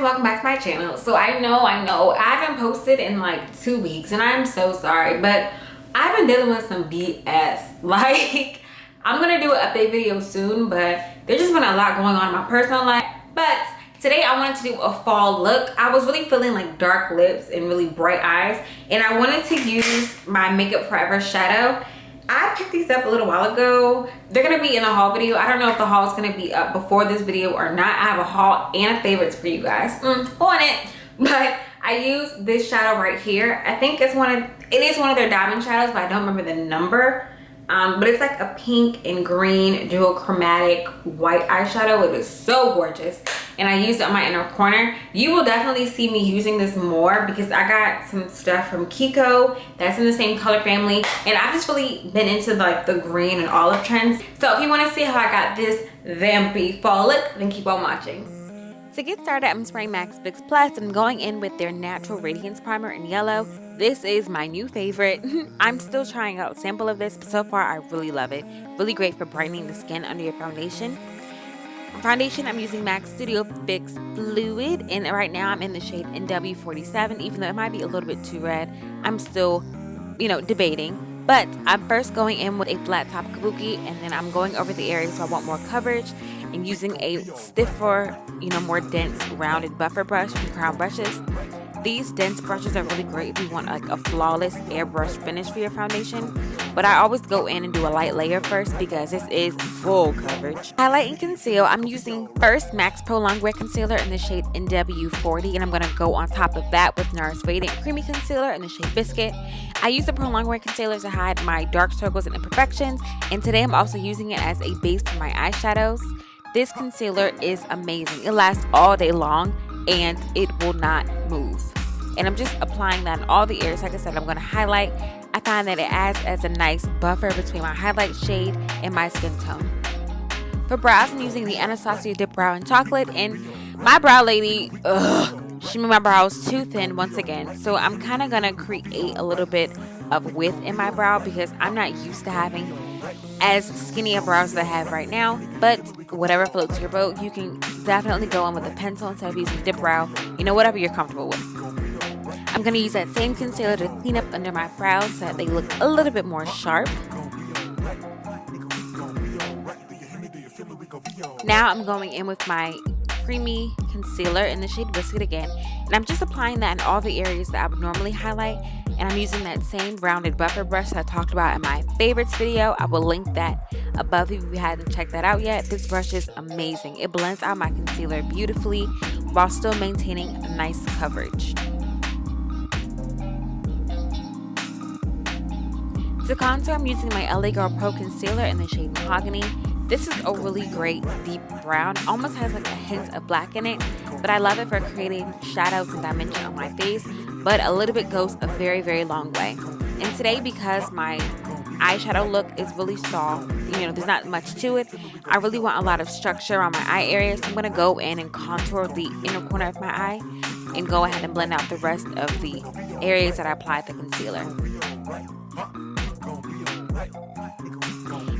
welcome back to my channel. So I know I haven't posted in like 2 weeks and I'm so sorry, but I've been dealing with some BS. Like, I'm gonna do an update video soon, but there's just been a lot going on in my personal life. But today I wanted to do a fall look. I was really feeling like dark lips and really bright eyes, and I wanted to use my Makeup Forever shadow. I picked these up a little while ago. They're gonna be in a haul video. I don't know if the haul is gonna be up before this video or not. I have a haul and a favorites for you guys on it. But I use this shadow right here. I think it is one of their diamond shadows, but I don't remember the number. But it's like a pink and green dual chromatic white eyeshadow. It is so gorgeous, and I used it on my inner corner. You will definitely see me using this more because I got some stuff from Kiko that's in the same color family, and I've just really been into like the green and olive trends. So if you want to see how I got this vampy fall look, then keep on watching. To get started, I'm spraying MAC's Fix Plus and going in with their Natural Radiance Primer in yellow. This is my new favorite. I'm still trying out a sample of this, but so far I really love it. Really great for brightening the skin under your foundation. For foundation, I'm using MAC Studio Fix Fluid, and right now I'm in the shade NW47, even though it might be a little bit too red. I'm still, debating. But I'm first going in with a flat top kabuki, and then I'm going over the areas so I want more coverage, and using a stiffer, more dense rounded buffer brush from Crown Brushes. These dense brushes are really great if you want like a flawless airbrush finish for your foundation, but I always go in and do a light layer first because this is full coverage. Highlight and conceal, I'm using first MAC's Pro Longwear Concealer in the shade NW40, and I'm going to go on top of that with NARS Radiant Creamy Concealer in the shade Biscuit. I use the Pro Longwear Concealer to hide my dark circles and imperfections, and today I'm also using it as a base for my eyeshadows. This concealer is amazing. It lasts all day long and it will not move. And I'm just applying that in all the areas. Like I said, I'm going to highlight. I find that it adds as a nice buffer between my highlight shade and my skin tone. For brows, I'm using the Anastasia Dip Brow in Chocolate, and my brow lady, she made my brows too thin once again. So I'm kind of going to create a little bit of width in my brow because I'm not used to having as skinny of brows as I have right now. But whatever floats your boat, you can definitely go in with a pencil instead of using dip brow, whatever you're comfortable with. I'm going to use that same concealer to clean up under my brows so that they look a little bit more sharp. Now I'm going in with my creamy concealer in the shade Biscuit again, and I'm just applying that in all the areas that I would normally highlight, and I'm using that same rounded buffer brush that I talked about in my favorites video. I will link that above if you hadn't checked that out yet. This brush is amazing. It blends out my concealer beautifully while still maintaining nice coverage. To contour, I'm using my LA Girl Pro Concealer in the shade Mahogany. This is a really great deep brown, almost has like a hint of black in it, but I love it for creating shadows and dimension on my face, but a little bit goes a very, very long way. And today, because my eyeshadow look is really soft, there's not much to it, I really want a lot of structure on my eye area, so I'm going to go in and contour the inner corner of my eye and go ahead and blend out the rest of the areas that I applied the concealer.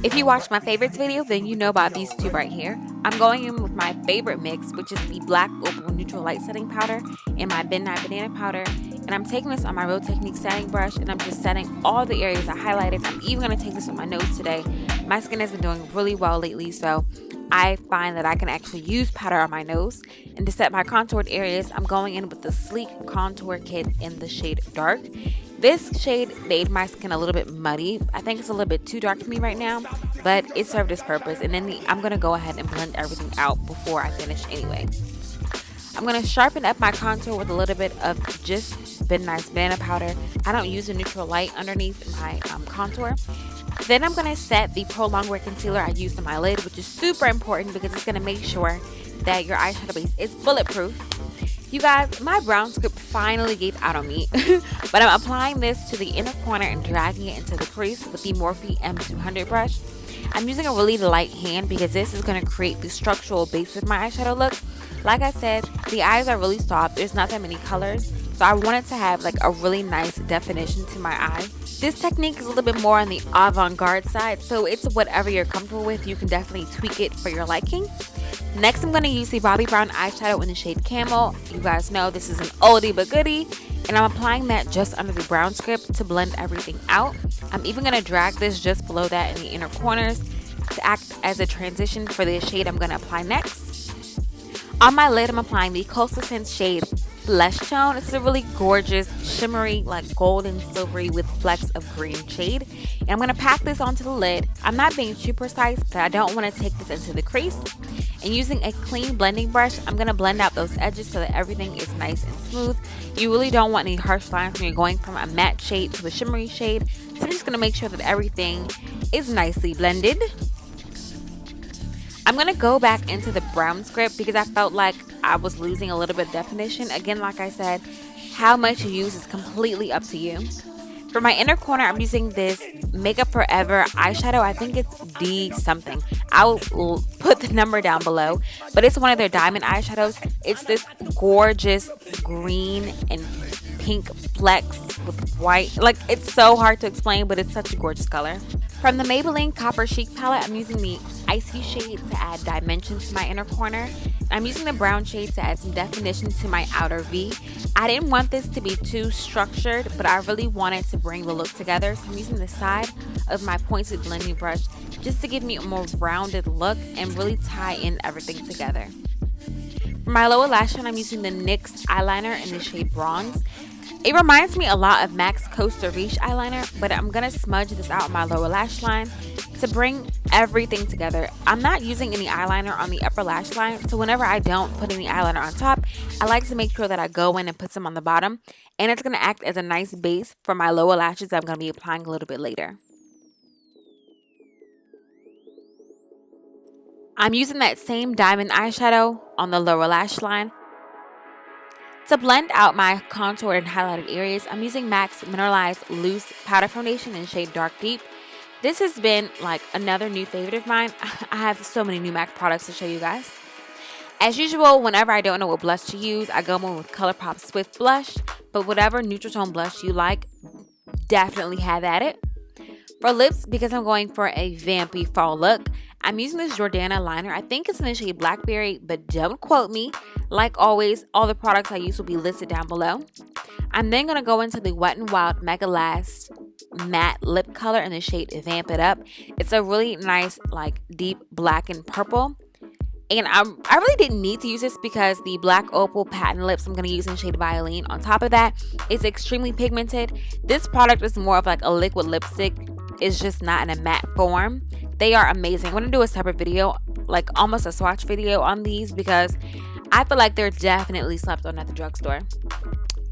If you watched my favorites video, then you know about these two right here. I'm going in with my favorite mix, which is the Black Opal Neutral Light Setting Powder and my Midnight Banana Powder. And I'm taking this on my Real Technique setting brush, and I'm just setting all the areas I highlighted. I'm even going to take this on my nose today. My skin has been doing really well lately, so I find that I can actually use powder on my nose. And to set my contoured areas, I'm going in with the Sleek Contour Kit in the shade Dark. This shade made my skin a little bit muddy. I think it's a little bit too dark for me right now, but it served its purpose. And then I'm going to go ahead and blend everything out before I finish anyway. I'm going to sharpen up my contour with a little bit of just Nice Banana Powder. I don't use a neutral light underneath my contour. Then I'm going to set the Pro Longwear Concealer I used on my lid, which is super important because it's going to make sure that your eyeshadow base is bulletproof. You guys, my brown script finally gave out on me, but I'm applying this to the inner corner and dragging it into the crease with the Morphe M200 brush. I'm using a really light hand because this is going to create the structural base of my eyeshadow look. Like I said, the eyes are really soft. There's not that many colors, So I wanted to have like a really nice definition to my eye. This technique is a little bit more on the avant-garde side, so it's whatever you're comfortable with. You can definitely tweak it for your liking. Next, I'm going to use the Bobbi Brown eyeshadow in the shade Camel. You guys know this is an oldie but goodie, and I'm applying that just under the brown script to blend everything out. I'm even going to drag this just below that in the inner corners to act as a transition for the shade I'm going to apply next. On my lid, I'm applying the Coastal Scents shade Flesh Tone. It's a really gorgeous, shimmery, like golden silvery with flecks of green shade. And I'm going to pack this onto the lid. I'm not being too precise, but I don't want to take this into the crease. And using a clean blending brush, I'm going to blend out those edges so that everything is nice and smooth. You really don't want any harsh lines when you're going from a matte shade to a shimmery shade. So I'm just going to make sure that everything is nicely blended. I'm going to go back into the brown script because I felt like I was losing a little bit of definition. Again, like I said, how much you use is completely up to you. For my inner corner, I'm using this Makeup Forever eyeshadow. I think it's D something. I'll put the number down below, but it's one of their diamond eyeshadows. It's this gorgeous green and pink flecks with white. Like, it's so hard to explain, but it's such a gorgeous color. From the Maybelline Copper Chic palette, I'm using the icy shade to add dimension to my inner corner. I'm using the brown shade to add some definition to my outer V. I didn't want this to be too structured, but I really wanted to bring the look together. So I'm using the side of my pointed blending brush just to give me a more rounded look and really tie in everything together. For my lower lash line, I'm using the NYX eyeliner in the shade Bronze. It reminds me a lot of MAC's Costa Riche eyeliner, but I'm going to smudge this out on my lower lash line to bring everything together. I'm not using any eyeliner on the upper lash line, so whenever I don't put any eyeliner on top, I like to make sure that I go in and put some on the bottom, and it's going to act as a nice base for my lower lashes that I'm going to be applying a little bit later. I'm using that same diamond eyeshadow on the lower lash line. To blend out my contoured and highlighted areas, I'm using MAC's Mineralized Loose Powder Foundation in shade Dark Deep. This has been like another new favorite of mine. I have so many new MAC products to show you guys. As usual, whenever I don't know what blush to use, I go in with ColourPop Swift Blush, but whatever neutral tone blush you like, definitely have at it. For lips, because I'm going for a vampy fall look, I'm using this Jordana liner. I think it's in the shade Blackberry, but don't quote me. Like always, all the products I use will be listed down below. I'm then going to go into the Wet n Wild Mega Last matte lip color in the shade Vamp It Up. It's a really nice, like, deep black and purple. And I really didn't need to use this because the Black Opal Patent Lips I'm going to use in shade Violin. On top of that, it's extremely pigmented. This product is more of like a liquid lipstick. It's just not in a matte form. They are amazing. I'm going to do a separate video, like almost a swatch video on these because I feel like they're definitely slept on at the drugstore.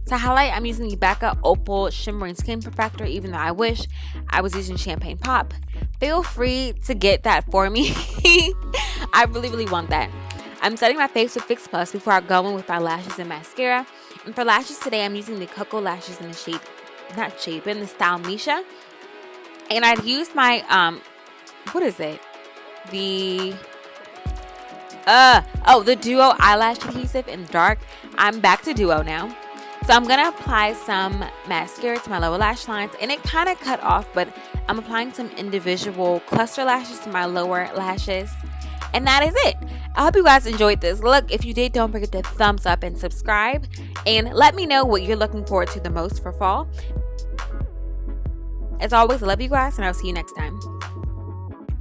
To highlight, I'm using the Becca Opal Shimmering Skin Perfector, even though I wish I was using Champagne Pop. Feel free to get that for me. I really want that. I'm setting my face with Fix Plus before I go in with my lashes and mascara. And for lashes today, I'm using the Cocoa Lashes in the shade, not shade, but in the style Misha. And I'd used my, what is it? The Duo Eyelash Adhesive in dark. I'm back to Duo now. So I'm going to apply some mascara to my lower lash lines. And it kind of cut off, but I'm applying some individual cluster lashes to my lower lashes. And that is it. I hope you guys enjoyed this look. If you did, don't forget to thumbs up and subscribe. And let me know what you're looking forward to the most for fall. As always, I love you guys, and I'll see you next time.